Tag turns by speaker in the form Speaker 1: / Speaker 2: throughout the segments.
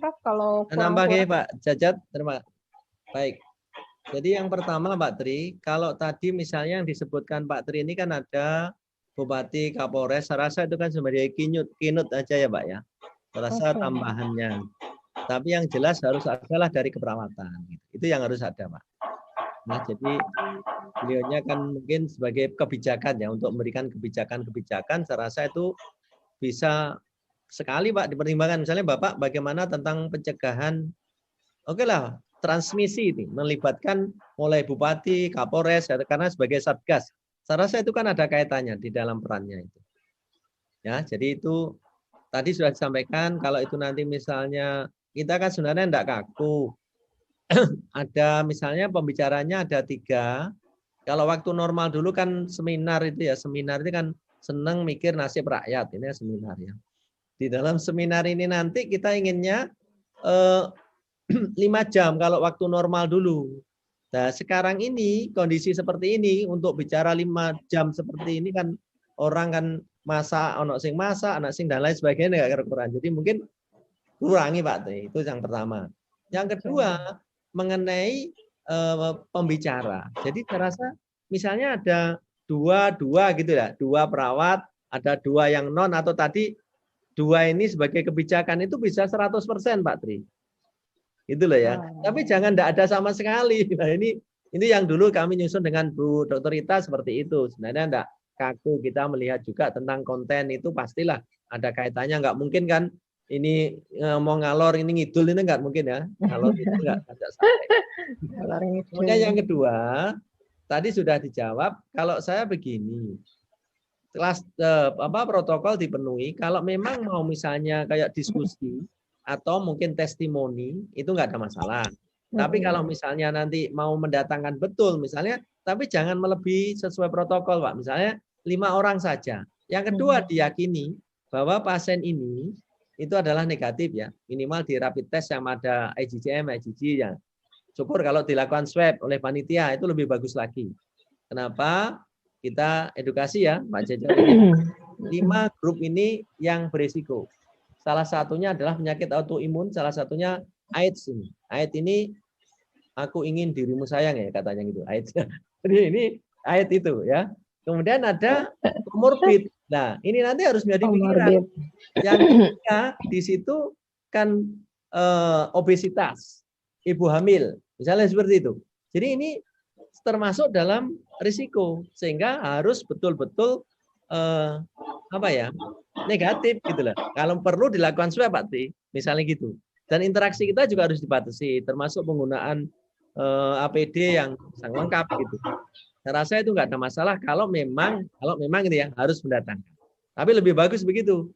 Speaker 1: lengkap kalau
Speaker 2: Nambah
Speaker 1: kurang-kurang.
Speaker 2: Pak Jajat, terima kasih. Baik. Jadi yang pertama Pak Tri, kalau tadi misalnya yang disebutkan Pak Tri ini kan ada Bupati, Kapolres, saya rasa itu kan sebagai kinut aja ya Pak ya. Saya rasa tambahannya. Tapi yang jelas harus adalah dari keperawatan. Itu yang harus ada Pak. Nah jadi beliaunya kan mungkin sebagai kebijakan ya, untuk memberikan kebijakan-kebijakan, saya rasa itu bisa sekali Pak dipertimbangkan. Misalnya Bapak bagaimana tentang pencegahan, oke lah, transmisi ini melibatkan mulai Bupati, Kapolres, karena sebagai Satgas. Saya rasa itu kan ada kaitannya di dalam perannya itu. Ya, jadi itu tadi sudah disampaikan, kalau itu nanti misalnya kita kan sebenarnya tidak kaku. Ada misalnya pembicaranya ada 3. Kalau waktu normal dulu kan seminar itu ya, seminar itu kan seneng mikir nasib rakyat, ini seminar ya. Di dalam seminar ini nanti kita inginnya 5 jam kalau waktu normal dulu. Nah, sekarang ini kondisi seperti ini untuk bicara 5 jam seperti ini kan orang kan masak, anak sing masak, anak sing dan lain sebagainya nggak kira-kira. Jadi mungkin kurangi Pak, itu yang pertama. Yang kedua mengenai pembicara. Jadi saya rasa misalnya ada dua gitu ya, 2 perawat, ada 2 yang non atau tadi 2 ini sebagai kebijakan itu bisa 100% Pak Tri. Itu loh ya. Tapi jangan tidak ada sama sekali. Nah ini yang dulu kami nyusun dengan Bu Dr. Rita seperti itu. Sebenarnya enggak kaku, kita melihat juga tentang konten itu pastilah ada kaitannya. Enggak mungkin kan ini mau ngalor ini ngidul, ini enggak mungkin ya. Ngalor itu enggak sampai. Kemudian yang kedua, tadi sudah dijawab, kalau saya begini. Kelas protokol dipenuhi, kalau memang mau misalnya kayak diskusi atau mungkin testimoni itu nggak ada masalah. Tapi kalau misalnya nanti mau mendatangkan betul misalnya, tapi jangan melebihi sesuai protokol Pak. Misalnya 5 orang saja. Yang kedua diyakini bahwa pasien ini itu adalah negatif ya, minimal di rapid test yang ada IgM, IgG ya. Syukur kalau dilakukan swab oleh panitia itu lebih bagus lagi. Kenapa? Kita edukasi ya Pak Jajar. 5 grup ini yang berisiko. Salah satunya adalah penyakit autoimun, salah satunya AIDS ini. AIDS ini aku ingin dirimu sayang ya katanya gitu. AIDS. Jadi ini AIDS itu ya. Kemudian ada komorbid. Nah, ini nanti harus menjadi pikiran. Yang ketiga di situ kan obesitas, ibu hamil, misalnya seperti itu. Jadi ini termasuk dalam risiko sehingga harus betul-betul negatif gitu lah. Kalau perlu dilakukan swab Pak Tri, misalnya gitu. Dan interaksi kita juga harus dibatasi, termasuk penggunaan APD yang sangat lengkap gitu. Saya rasa itu nggak ada masalah kalau memang gitu ya harus mendatangkan. Tapi lebih bagus begitu.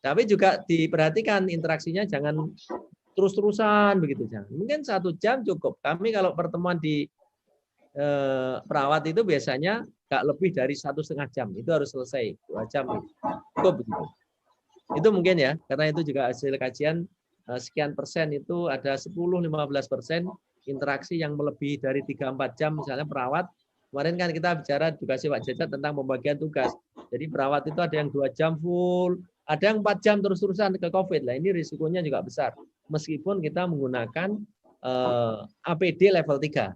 Speaker 2: Tapi juga diperhatikan interaksinya jangan terus-terusan begitu jangan. Mungkin 1 jam cukup. Kami kalau pertemuan di perawat itu biasanya nggak lebih dari 1,5 jam. Itu harus selesai 2 jam. Cukup begitu. Itu mungkin ya, karena itu juga hasil kajian sekian persen itu ada 10-15% interaksi yang melebihi dari 3-4 jam misalnya perawat. Kemarin kan kita bicara edukasi Pak Jajat tentang pembagian tugas. Jadi perawat itu ada yang 2 jam full, ada yang 4 jam terus-terusan ke COVID. Lah ini risikonya juga besar. Meskipun kita menggunakan APD level 3.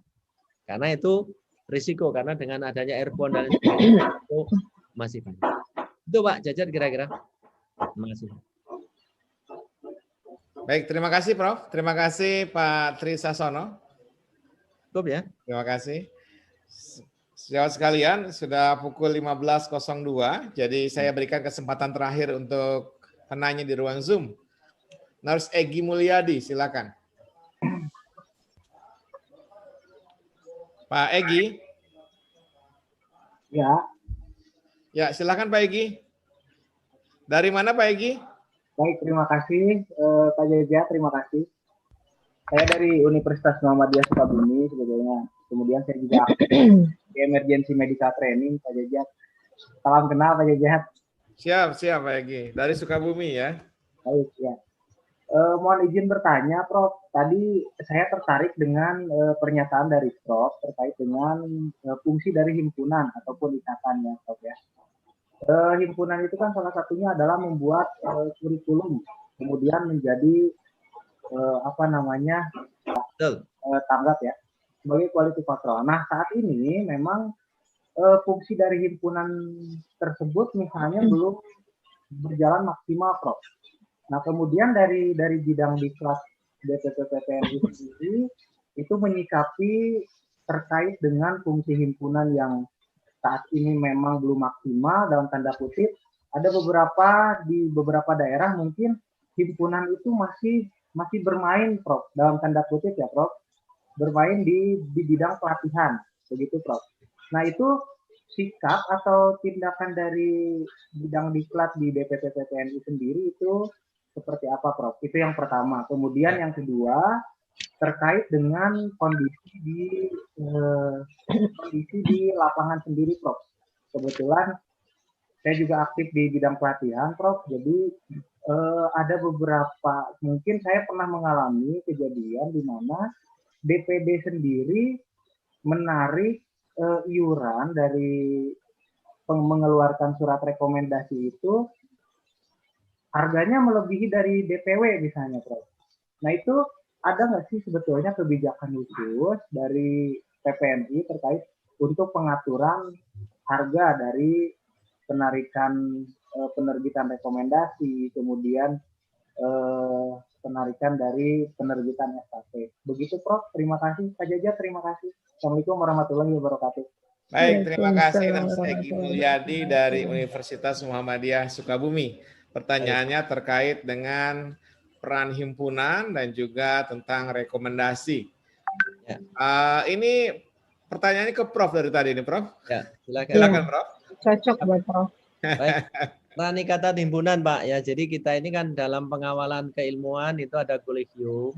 Speaker 2: Karena itu risiko, karena dengan adanya airborne dan sebagainya itu masih banyak. Itu Pak Jajat kira-kira. Terima kasih.
Speaker 3: Baik, terima kasih Prof. Terima kasih Pak Tri Sasono.
Speaker 2: Cukup ya.
Speaker 3: Terima kasih. Sejawat sekalian, sudah pukul 15.02, jadi saya berikan kesempatan terakhir untuk penanya di ruang Zoom. Nurse Egy Mulyadi, silakan. Pak Egy.
Speaker 4: Ya.
Speaker 3: Ya, silakan Pak Egy. Dari mana Pak Egy?
Speaker 4: Baik, terima kasih Pak Jaja, terima kasih. Saya dari Universitas Muhammadiyah Sukabumi sebetulnya. Kemudian saya juga di Emergency Medical Training Pak Jaja. Salam kenal Pak Jaja.
Speaker 3: Siap Pak Egy. Dari Sukabumi ya.
Speaker 4: Baik ya. Mohon izin bertanya Prof. Tadi saya tertarik dengan pernyataan dari Prof terkait dengan fungsi dari himpunan ataupun ikatan ya Prof ya. Himpunan itu kan salah satunya adalah membuat kurikulum, kemudian menjadi apa namanya
Speaker 2: Betul.
Speaker 4: tanggap ya sebagai quality control. Nah saat ini memang fungsi dari himpunan tersebut misalnya belum berjalan maksimal, Prof. Nah kemudian dari bidang diklat BPPPTNI sendiri itu menyikapi terkait dengan fungsi himpunan yang saat ini memang belum maksimal dalam tanda kutip. Ada di beberapa daerah mungkin himpunan itu masih bermain, Prof. Dalam tanda kutip ya, Prof. Bermain di bidang pelatihan, begitu, Prof. Nah itu sikap atau tindakan dari bidang diklat di BPPPTNI sendiri itu seperti apa, Prof? Itu yang pertama. Kemudian yang kedua terkait dengan kondisi di lapangan sendiri, Prof. Kebetulan saya juga aktif di bidang pelatihan, Prof. Jadi ada beberapa, mungkin saya pernah mengalami kejadian di mana DPD sendiri menarik iuran dari mengeluarkan surat rekomendasi itu harganya melebihi dari DPW misalnya, Prof. Nah itu ada nggak sih sebetulnya kebijakan khusus dari PPNI terkait untuk pengaturan harga dari penarikan penerbitan rekomendasi, kemudian penarikan dari penerbitan SKP. Begitu, Prof. Terima kasih. Pak Jaja, terima kasih. Assalamualaikum warahmatullahi wabarakatuh.
Speaker 3: Baik, terima kasih Nurse Egy Mulyadi dari Universitas Muhammadiyah Sukabumi. Pertanyaannya terkait dengan peran himpunan dan juga tentang rekomendasi.
Speaker 2: Ya.
Speaker 3: Ini pertanyaannya ke Prof dari tadi ini, Prof.
Speaker 2: Ya, silakan.
Speaker 3: Silakan, Prof.
Speaker 1: Cocok buat Prof.
Speaker 2: Baik. Peran ikatan himpunan, Pak. Ya, jadi kita ini kan dalam pengawalan keilmuan itu ada kolegium,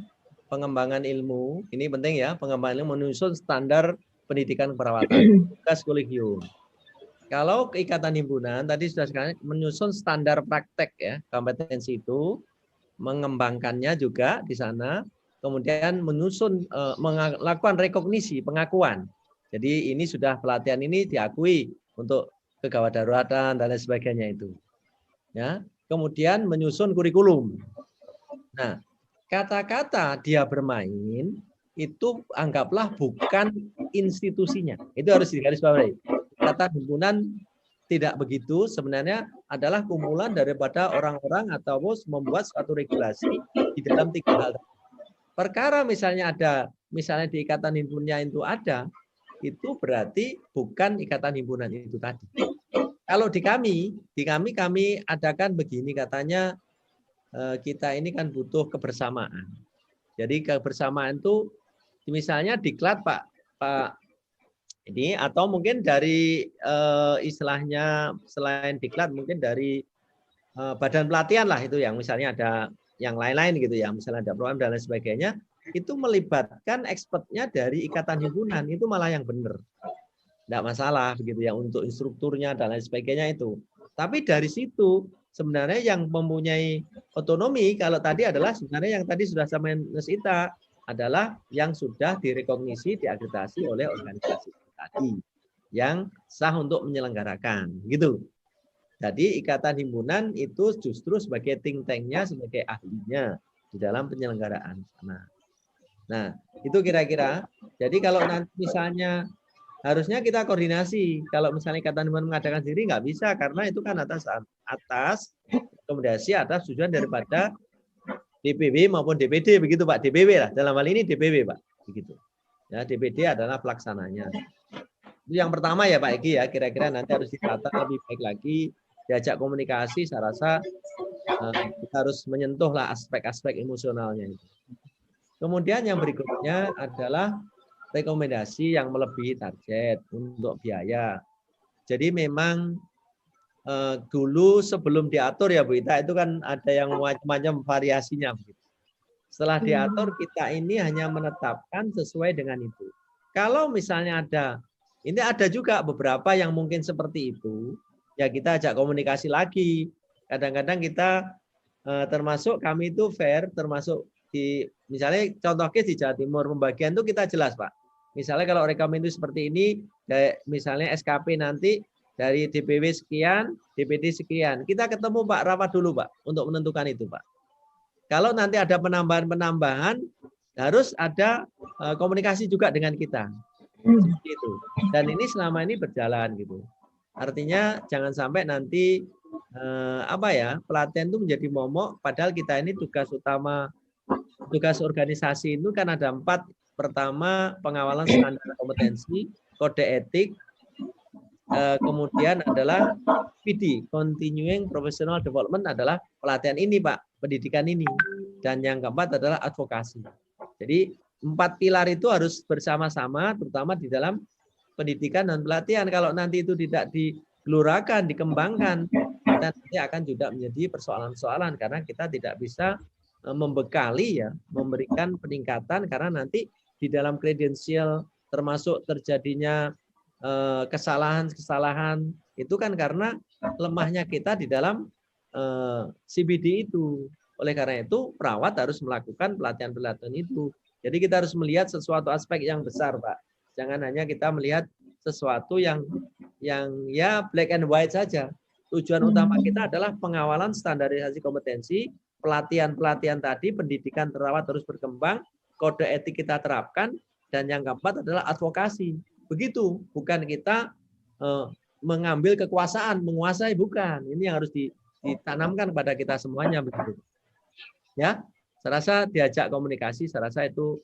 Speaker 2: pengembangan ilmu. Ini penting ya, pengembangan ilmu menyusun standar pendidikan keperawatan. Tugas kolegium. Kalau keikatan himpunan tadi sudah sekali menyusun standar praktek ya, kompetensi itu, mengembangkannya juga di sana, kemudian menyusun melakukan rekognisi, pengakuan. Jadi ini sudah pelatihan ini diakui untuk kegawat daruratan dan lain sebagainya itu. Ya, kemudian menyusun kurikulum. Nah, kata-kata dia bermain itu anggaplah bukan institusinya. Itu harus digarisbawahi. Kata himpunan tidak begitu, sebenarnya adalah kumpulan daripada orang-orang atau membuat suatu regulasi di dalam 3 hal. Perkara misalnya misalnya di ikatan himpunannya itu ada, itu berarti bukan ikatan himpunan itu tadi. Kalau di kami adakan begini, katanya kita ini kan butuh kebersamaan. Jadi kebersamaan itu misalnya diklat Pak ini, atau mungkin dari istilahnya selain diklat mungkin dari badan pelatihan lah itu, yang misalnya ada yang lain-lain gitu ya, misalnya ada program dan lain sebagainya, itu melibatkan expertnya dari ikatan himpunan, itu malah yang benar. Tidak masalah begitu ya untuk instrukturnya dan lain sebagainya itu. Tapi dari situ sebenarnya yang mempunyai otonomi kalau tadi adalah sebenarnya yang tadi sudah sama Mas Ita adalah yang sudah direkognisi, diakreditasi oleh organisasi tadi yang sah untuk menyelenggarakan gitu. Jadi ikatan himpunan itu justru sebagai think tank-nya, sebagai ahlinya di dalam penyelenggaraan sana. Nah, itu kira-kira. Jadi kalau nanti misalnya harusnya kita koordinasi. Kalau misalnya ikatan himpunan mengadakan sendiri nggak bisa, karena itu kan atas rekomendasi, atas tujuan daripada DPW maupun DPD begitu Pak. DPW lah, dalam hal ini DPW Pak, begitu. Ya, DPD adalah pelaksananya. Itu yang pertama ya Pak Egy ya, kira-kira nanti harus ditata lebih baik lagi, diajak komunikasi. Saya rasa kita harus menyentuh lah aspek-aspek emosionalnya itu. Kemudian yang berikutnya adalah rekomendasi yang melebihi target untuk biaya. Jadi memang dulu sebelum diatur ya Bu Ita, itu kan ada yang macam-macam variasinya. Setelah diatur, kita ini hanya menetapkan sesuai dengan itu. Kalau misalnya ini ada juga beberapa yang mungkin seperti itu, ya kita ajak komunikasi lagi. Kadang-kadang kita termasuk kami itu fair, termasuk misalnya contoh case di Jawa Timur, pembagian itu kita jelas Pak. Misalnya kalau rekomendasi seperti ini, misalnya SKP nanti dari DPW sekian, DPD sekian. Kita ketemu Pak, rapat dulu Pak, untuk menentukan itu Pak. kalau nanti ada penambahan-penambahan, harus ada komunikasi juga dengan kita. Seperti itu. Dan ini selama ini berjalan gitu. Artinya jangan sampai nanti pelatihan itu menjadi momok, padahal kita ini tugas utama, tugas organisasi itu kan ada 4. Pertama, pengawalan standar kompetensi, kode etik, kemudian adalah PD, Continuing Professional Development, adalah pelatihan ini Pak, pendidikan ini. Dan yang keempat adalah advokasi. Jadi 4 pilar itu harus bersama-sama, terutama di dalam pendidikan dan pelatihan. Kalau nanti itu tidak digelurakan, dikembangkan, kita nanti akan juga menjadi persoalan-persoalan karena kita tidak bisa membekali ya, memberikan peningkatan karena nanti di dalam kredensial termasuk terjadinya kesalahan-kesalahan itu kan karena lemahnya kita di dalam CBD itu. Oleh karena itu perawat harus melakukan pelatihan-pelatihan itu. Jadi kita harus melihat sesuatu aspek yang besar, Pak. Jangan hanya kita melihat sesuatu yang ya black and white saja. Tujuan utama kita adalah pengawalan standarisasi kompetensi, pelatihan-pelatihan tadi, pendidikan perawat terus berkembang, kode etik kita terapkan, dan yang keempat adalah advokasi. Begitu, bukan kita mengambil kekuasaan, menguasai, bukan. Ini yang harus ditanamkan pada kita semuanya begitu. Ya, saya rasa diajak komunikasi, saya rasa itu